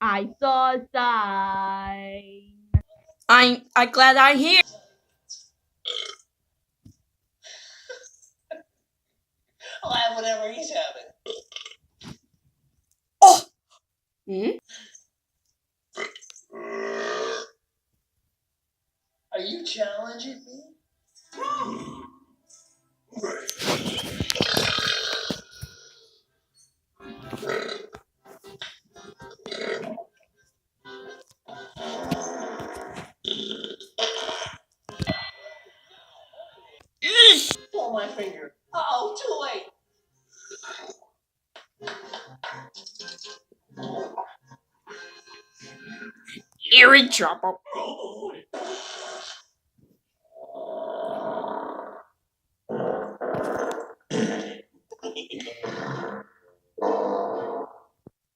I saw a sign. I'm glad I'm here. I'll have whatever he's having. Oh! Hmm? Are you challenging me? Pull my finger. Oh, too late. You're in trouble. Oh.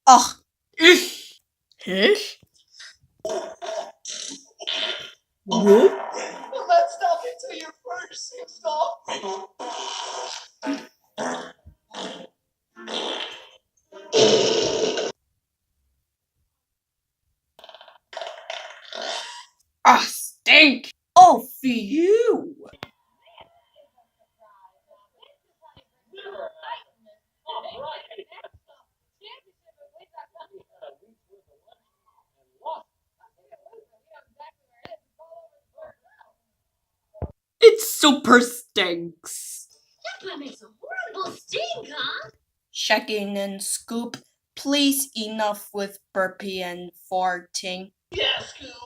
Huh? What? I'm not stopping till you're first. You stop. Ah, stink! Oh, for you! It super stinks. That makes a horrible stink, huh? Shaggy and Scoop, please enough with burping and farting. Yeah, Scoob.